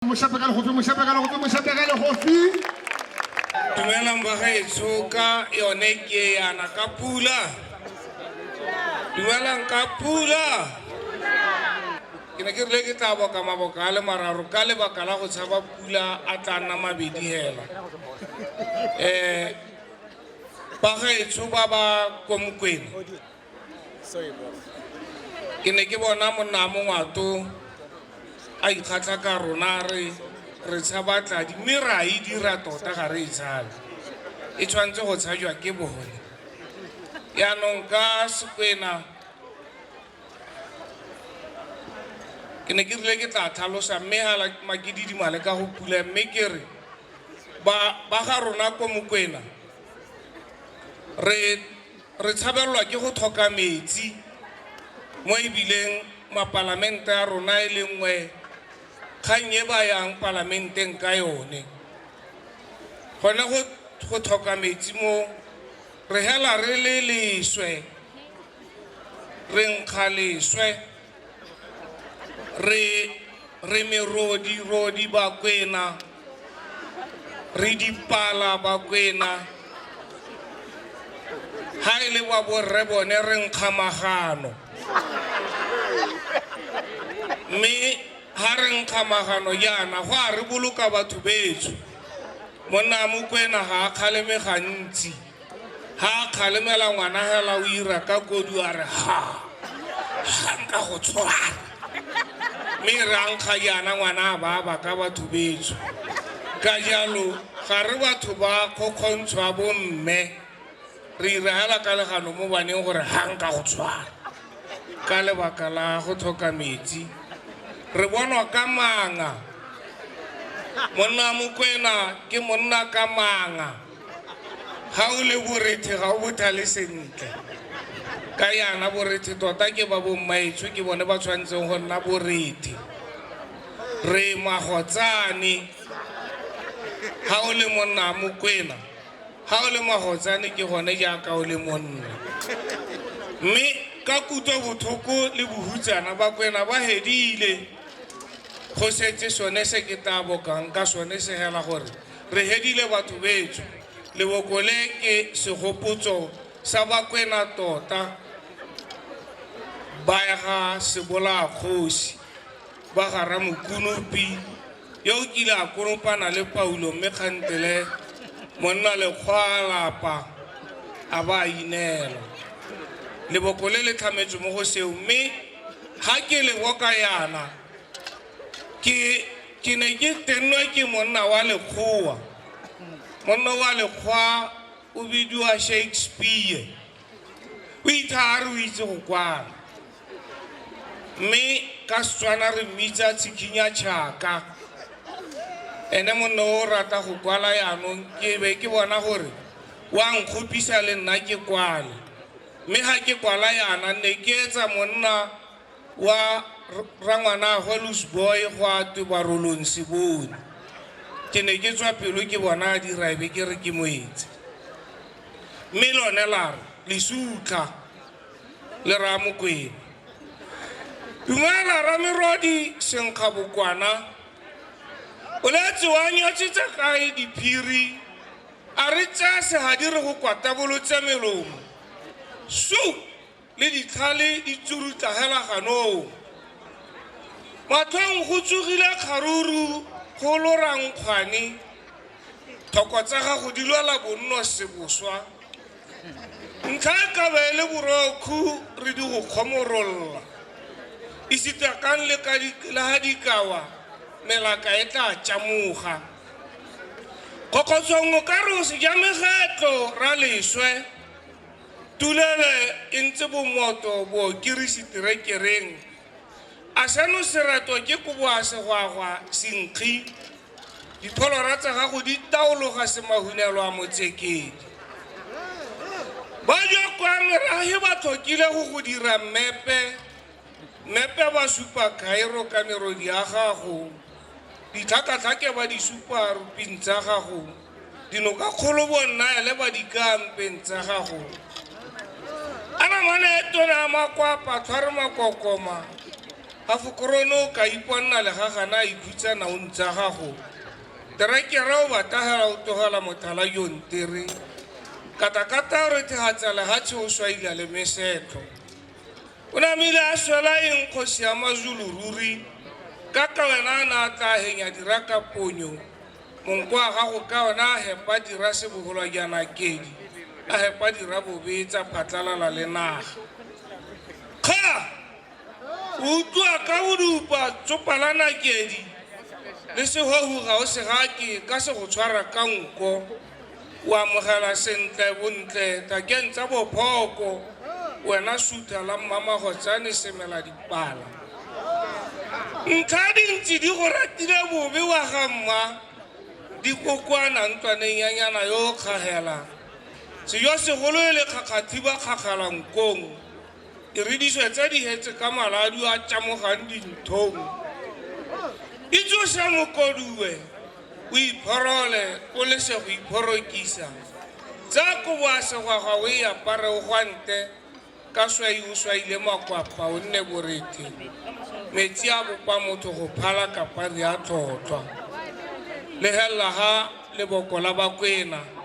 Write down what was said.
Moshapekale Hofi. Dumelang bagaetsho ka yone ke yana ka pula. Dumelang ka pula. Ke ne ke rile ke tla boka maboka a le mararo ka lebaka la go tshaba pula a tla nna mabedi hela. Bagaetsho ba ba ko Mokwena. Ke ne ke bona monna mo ngwato a ikgatla ka rona re tshaba tladi mme ra e dira tota ga re e tshabe e tshwanetse go tshajwa ke bone yaanong ka Sekwena ke ne ke rile ke tla tlhalosa mme hala makididimale ka go pula mme ke re ba ga rona ko Mokwena re tshabelwa ke go tlhoka metsi mo ebileng mapalamente a rona e lengwe kganye ba yang parlamenteng ka yone gone go tlhoka metsi mo re hela re le leswe re nkga leswe re merodi Bakwena re dipala Bakwena ha ile wa borre bone re nkga magano mme ha re nkga magano yana go a re boloka batho betso monna Mokwena ha kgaleme gantsi ha kgalemela ngwana hela o ira ka kodu a re ha nka go tshwara mme re nkga yana ngwana ba ka batho betso ka jalo ga re batho ba kgokgontshwa bomme re ira hela ka legano mo baneng gore ha nka go tshwara ka lebaka la go tlhoka metsi re bonwa ka manga monna Mokwena ke monna ka manga ha o le borethe ga o bothale sentle ka yana borethe tota ke ba bommaetsho ke bone ba tshwantseng go nna borethe re magotsane ha o le monna Mokwena ha o le magotsane ke gone jaaka o le monna mme ka kutwa bothoko le bohutsana Bakwena ba hedile go setse sone se ke tabokang ka sone se hela gore re hedile batho betso leboko le ke segopotso sa Bakwena tota ba ga Sebolakgosi ba ga Ramokunupi yo o kile a konopana le Paulo mme kgantele monna Lekgwalapa a ba inela leboko le le tlhametswe mo go seo mme ha ke le boka yana ke ne ke tenwa ke monna wa Lekgowa monna wa Lekgwa o bidiwa Shakespeare o ithare o itse go kwana mme ka Setswana re mmitsa Tshikinya Tšhaka ene monna o rata go kwala yaanong ke be ke bona gore wa nkgopisa le nna ke kwale mme ha ke kwala yana ne ke etsa monna wa rangwana Holus Boy go a Tubarolong Sebone ke ne ke tswa pelo ke bona a dira be ke re ke moetse mme lone la Lesutla le Ramokwena dumela Ramerodi Senkga Bokwana o le tswanya tsa kae diphiri a re tsa se ha dire go kwata bolotse melomo su le ditlhale di tsuruta hela ganong matlhong go tsogile kgaruru go lorang kgwane thoko tsa gago di lwela bonno seboswa ntlha ka be le borokhu re di go kgomorolla isitakan le ka ha dikawa melaka e tla tšamoga kgokgotsong o ka re o se ja megetlo ra leswe tulele e ntse bomoto bo kirisi terekereng a seno serato ke koboa segwagwa senkgi dipholora tsa gago di taologa semahunelo a motsekedi ba jo kwa merahe ba tlhokile go dira mmepe ba supa khairo ka merodi ya gago ditlhakatlhake ba di supa ruping tsa gago dinoka kgolo bonna le ba dikampeng tsa gago ana mane tona makwapa tshware makokoma a fokorono ka iponna le gagana iphutsa na o ntsa gago terekere o batagela o togela mothala yontere katakata o re thegatsa legatshe o swaila le mesetlo o namile a swela eng kgosi ya mazulu ruri ka wena a na tla henya dira ka ponyo monko wa gago ka wena a hepa dira sebogolwajana kedi a hepa dira bobetsa phatlalala le naga kga utlwa ka bodupa tsopalana kedi le sehohu ga o segake ka se go tshwara ka nko o amogela sentle bontle takeng tsa bophoko wena suta la mmamagotsane semela dipala ntlha dintsi di go ratile bobe wa ga mma di kokwana ntlwaneng ya nyana yo kgagela sejo segolo e le kgakgathi ba kgagala nkong dirediswe tse di hetse ka maladu a tsamogang dinthong itsosa mokoduwe o iphorole o lese go iphorokisa tsa koboa segwagwa o e apare o gwante ka swai o swaile makwapa o nne borete metsi a bopa motho go phala kapari a tlhotlhwa le hella ha leboko la bakwena